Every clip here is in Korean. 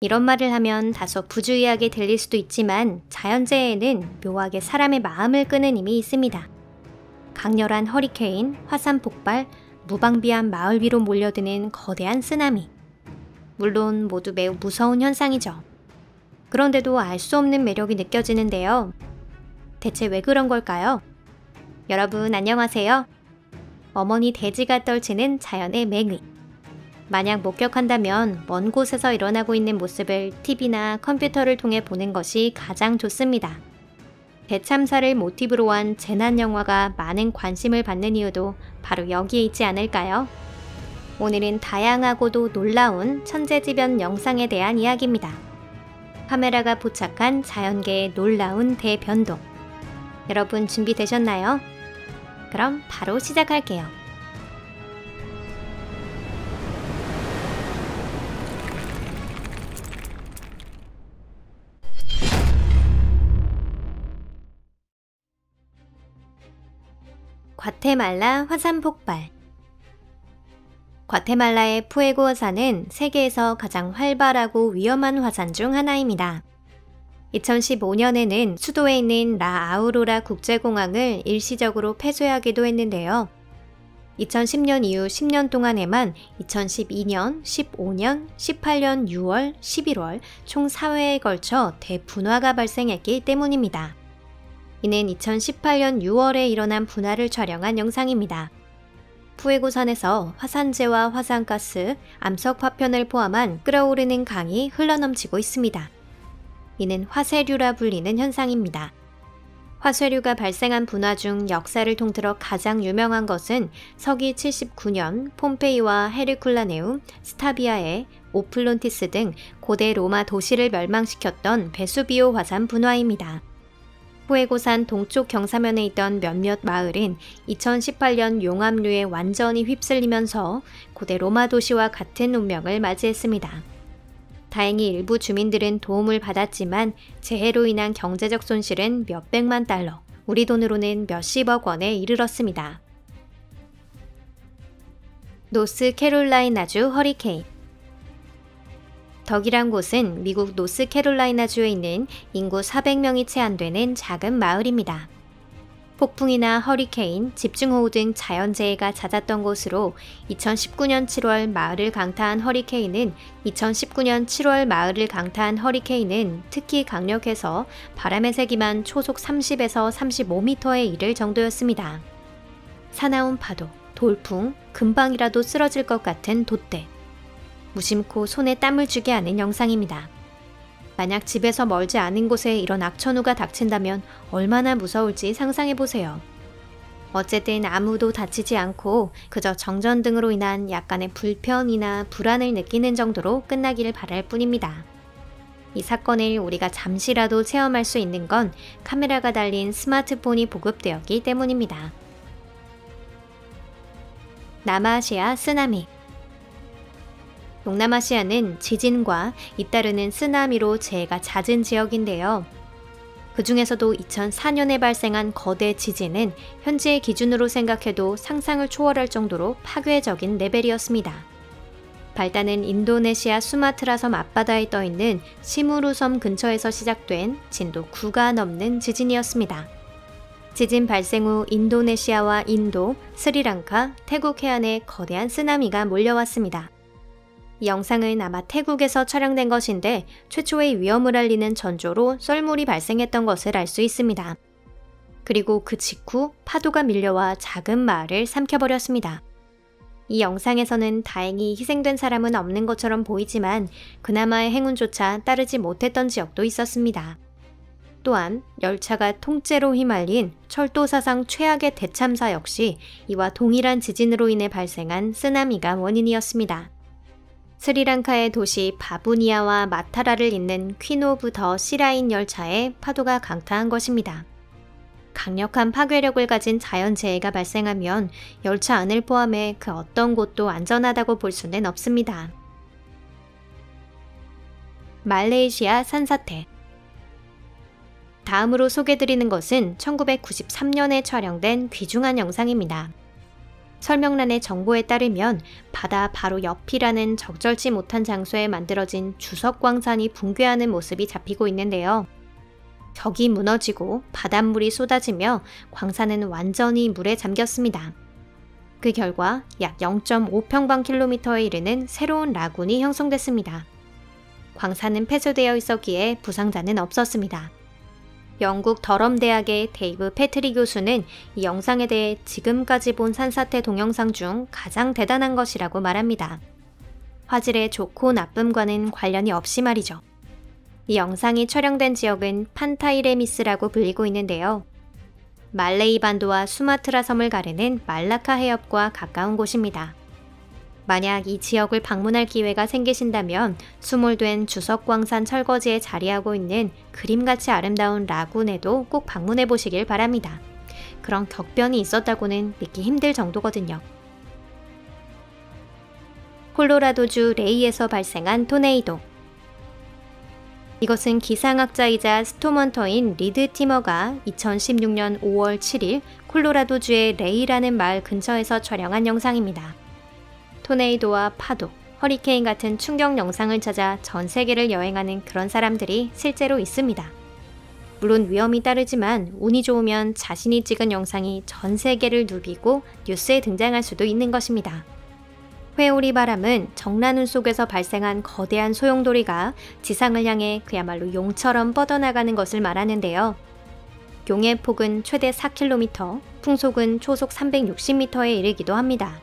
이런 말을 하면 다소 부주의하게 들릴 수도 있지만 자연재해에는 묘하게 사람의 마음을 끄는 힘이 있습니다. 강렬한 허리케인, 화산 폭발, 무방비한 마을 위로 몰려드는 거대한 쓰나미. 물론 모두 매우 무서운 현상이죠. 그런데도 알 수 없는 매력이 느껴지는데요. 대체 왜 그런 걸까요? 여러분 안녕하세요. 어머니 돼지가 떨치는 자연의 맹의. 만약 목격한다면 먼 곳에서 일어나고 있는 모습을 TV나 컴퓨터를 통해 보는 것이 가장 좋습니다. 대참사를 모티브로 한 재난 영화가 많은 관심을 받는 이유도 바로 여기에 있지 않을까요? 오늘은 다양하고도 놀라운 천재지변 영상에 대한 이야기입니다. 카메라가 포착한 자연계의 놀라운 대변동. 여러분 준비되셨나요? 그럼 바로 시작할게요. 과테말라 화산 폭발. 과테말라의 푸에고 화산은 세계에서 가장 활발하고 위험한 화산 중 하나입니다. 2015년에는 수도에 있는 라아우로라 국제공항을 일시적으로 폐쇄하기도 했는데요. 2010년 이후 10년 동안에만 2012년, 15년, 18년 6월, 11월 총 4회에 걸쳐 대분화가 발생했기 때문입니다. 이는 2018년 6월에 일어난 분화를 촬영한 영상입니다. 푸에고산에서 화산재와 화산가스, 암석 파편을 포함한 끓어오르는 강이 흘러넘치고 있습니다. 이는 화쇄류라 불리는 현상입니다. 화쇄류가 발생한 분화 중 역사를 통틀어 가장 유명한 것은 서기 79년 폼페이와 헤르쿨라네움, 스타비아에, 오플론티스 등 고대 로마 도시를 멸망시켰던 베수비오 화산 분화입니다. 푸에고산 동쪽 경사면에 있던 몇몇 마을은 2018년 용암류에 완전히 휩쓸리면서 고대 로마 도시와 같은 운명을 맞이했습니다. 다행히 일부 주민들은 도움을 받았지만 재해로 인한 경제적 손실은 몇백만 달러, 우리 돈으로는 몇십억 원에 이르렀습니다. 노스캐롤라이나주 허리케인. 덕이란 곳은 미국 노스캐롤라이나주에 있는 인구 400명이 채 안 되는 작은 마을입니다. 폭풍이나 허리케인, 집중호우 등 자연재해가 잦았던 곳으로 2019년 7월 마을을 강타한 허리케인은 특히 강력해서 바람의 세기만 초속 30에서 35m에 이를 정도였습니다. 사나운 파도, 돌풍, 금방이라도 쓰러질 것 같은 돛대. 무심코 손에 땀을 쥐게 하는 영상입니다. 만약 집에서 멀지 않은 곳에 이런 악천후가 닥친다면 얼마나 무서울지 상상해보세요. 어쨌든 아무도 다치지 않고 그저 정전등으로 인한 약간의 불편이나 불안을 느끼는 정도로 끝나기를 바랄 뿐입니다. 이 사건을 우리가 잠시라도 체험할 수 있는 건 카메라가 달린 스마트폰이 보급되었기 때문입니다. 남아시아 쓰나미. 동남아시아는 지진과 잇따르는 쓰나미로 재해가 잦은 지역인데요. 그 중에서도 2004년에 발생한 거대 지진은 현지의 기준으로 생각해도 상상을 초월할 정도로 파괴적인 레벨이었습니다. 발단은 인도네시아 수마트라 섬 앞바다에 떠있는 시무루 섬 근처에서 시작된 진도 9가 넘는 지진이었습니다. 지진 발생 후 인도네시아와 인도, 스리랑카, 태국 해안에 거대한 쓰나미가 몰려왔습니다. 이 영상은 아마 태국에서 촬영된 것인데 최초의 위험을 알리는 전조로 썰물이 발생했던 것을 알 수 있습니다. 그리고 그 직후 파도가 밀려와 작은 마을을 삼켜버렸습니다. 이 영상에서는 다행히 희생된 사람은 없는 것처럼 보이지만 그나마의 행운조차 따르지 못했던 지역도 있었습니다. 또한 열차가 통째로 휘말린 철도 사상 최악의 대참사 역시 이와 동일한 지진으로 인해 발생한 쓰나미가 원인이었습니다. 스리랑카의 도시 바부니아와 마타라를 잇는 퀸 오브 더 시라인 열차에 파도가 강타한 것입니다. 강력한 파괴력을 가진 자연재해가 발생하면 열차 안을 포함해 그 어떤 곳도 안전하다고 볼 수는 없습니다. 말레이시아 산사태. 다음으로 소개드리는 것은 1993년에 촬영된 귀중한 영상입니다. 설명란의 정보에 따르면 바다 바로 옆이라는 적절치 못한 장소에 만들어진 주석광산이 붕괴하는 모습이 잡히고 있는데요. 벽이 무너지고 바닷물이 쏟아지며 광산은 완전히 물에 잠겼습니다. 그 결과 약 0.5평방킬로미터에 이르는 새로운 라군이 형성됐습니다. 광산은 폐쇄되어 있었기에 부상자는 없었습니다. 영국 더럼 대학의 데이브 패트리 교수는 이 영상에 대해 지금까지 본 산사태 동영상 중 가장 대단한 것이라고 말합니다. 화질의 좋고 나쁨과는 관련이 없이 말이죠. 이 영상이 촬영된 지역은 판타이레미스라고 불리고 있는데요. 말레이 반도와 수마트라 섬을 가르는 말라카 해협과 가까운 곳입니다. 만약 이 지역을 방문할 기회가 생기신다면 수몰된 주석광산 철거지에 자리하고 있는 그림같이 아름다운 라군에도 꼭 방문해 보시길 바랍니다. 그런 격변이 있었다고는 믿기 힘들 정도거든요. 콜로라도주 레이에서 발생한 토네이도. 이것은 기상학자이자 스톰헌터인 리드 티머가 2016년 5월 7일 콜로라도주의 레이라는 마을 근처에서 촬영한 영상입니다. 토네이도와 파도, 허리케인 같은 충격 영상을 찾아 전 세계를 여행하는 그런 사람들이 실제로 있습니다. 물론 위험이 따르지만 운이 좋으면 자신이 찍은 영상이 전 세계를 누비고 뉴스에 등장할 수도 있는 것입니다. 회오리 바람은 정난운 속에서 발생한 거대한 소용돌이가 지상을 향해 그야말로 용처럼 뻗어나가는 것을 말하는데요. 용의 폭은 최대 4km, 풍속은 초속 360m에 이르기도 합니다.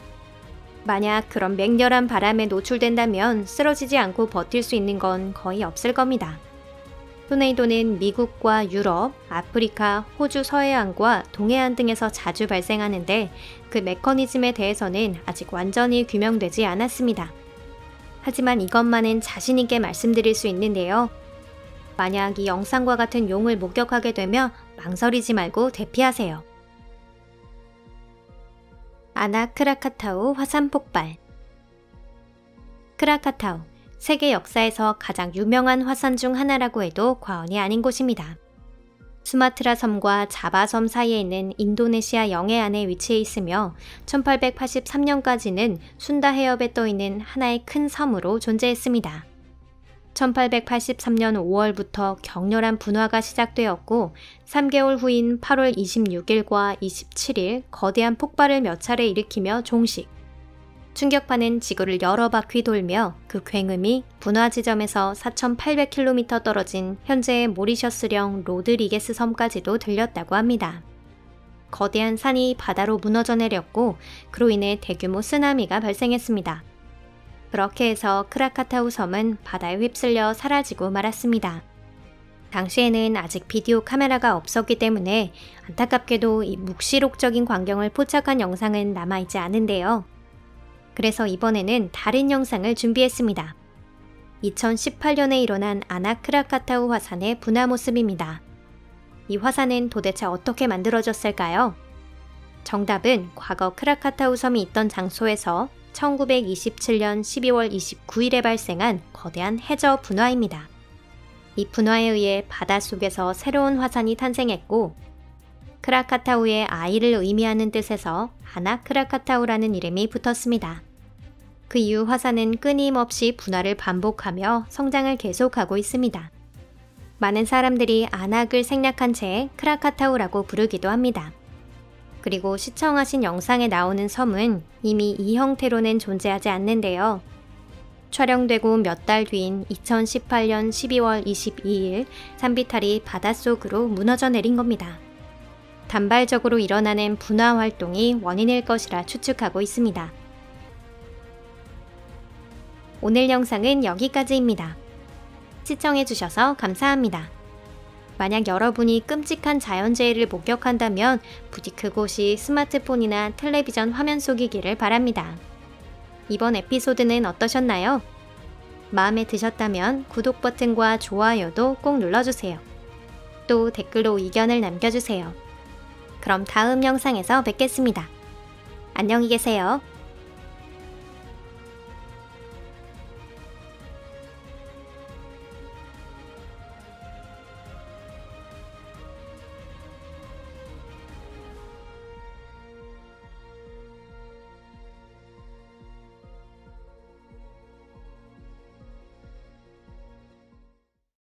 만약 그런 맹렬한 바람에 노출된다면 쓰러지지 않고 버틸 수 있는 건 거의 없을 겁니다. 토네이도는 미국과 유럽, 아프리카, 호주 서해안과 동해안 등에서 자주 발생하는데 그 메커니즘에 대해서는 아직 완전히 규명되지 않았습니다. 하지만 이것만은 자신있게 말씀드릴 수 있는데요. 만약 이 영상과 같은 용을 목격하게 되면 망설이지 말고 대피하세요. 아나 크라카타우 화산 폭발. 크라카타우, 세계 역사에서 가장 유명한 화산 중 하나라고 해도 과언이 아닌 곳입니다. 수마트라 섬과 자바 섬 사이에 있는 인도네시아 영해안에 위치해 있으며 1883년까지는 순다 해협에 떠있는 하나의 큰 섬으로 존재했습니다. 1883년 5월부터 격렬한 분화가 시작되었고 3개월 후인 8월 26일과 27일 거대한 폭발을 몇 차례 일으키며 종식. 충격파는 지구를 여러 바퀴 돌며 그 굉음이 분화 지점에서 4,800km 떨어진 현재의 모리셔스령 로드리게스 섬까지도 들렸다고 합니다. 거대한 산이 바다로 무너져 내렸고 그로 인해 대규모 쓰나미가 발생했습니다. 그렇게 해서 크라카타우 섬은 바다에 휩쓸려 사라지고 말았습니다. 당시에는 아직 비디오 카메라가 없었기 때문에 안타깝게도 이 묵시록적인 광경을 포착한 영상은 남아있지 않은데요. 그래서 이번에는 다른 영상을 준비했습니다. 2018년에 일어난 아나 크라카타우 화산의 분화 모습입니다. 이 화산은 도대체 어떻게 만들어졌을까요? 정답은 과거 크라카타우 섬이 있던 장소에서 1927년 12월 29일에 발생한 거대한 해저 분화입니다. 이 분화에 의해 바닷속에서 새로운 화산이 탄생했고 크라카타우의 아이를 의미하는 뜻에서 아나 크라카타우라는 이름이 붙었습니다. 그 이후 화산은 끊임없이 분화를 반복하며 성장을 계속하고 있습니다. 많은 사람들이 안악을 생략한 채 크라카타우라고 부르기도 합니다. 그리고 시청하신 영상에 나오는 섬은 이미 이 형태로는 존재하지 않는데요. 촬영되고 몇 달 뒤인 2018년 12월 22일 산비탈이 바닷속으로 무너져 내린 겁니다. 단발적으로 일어나는 분화 활동이 원인일 것이라 추측하고 있습니다. 오늘 영상은 여기까지입니다. 시청해주셔서 감사합니다. 만약 여러분이 끔찍한 자연재해를 목격한다면 부디 그곳이 스마트폰이나 텔레비전 화면 속이기를 바랍니다. 이번 에피소드는 어떠셨나요? 마음에 드셨다면 구독 버튼과 좋아요도 꼭 눌러주세요. 또 댓글로 의견을 남겨주세요. 그럼 다음 영상에서 뵙겠습니다. 안녕히 계세요.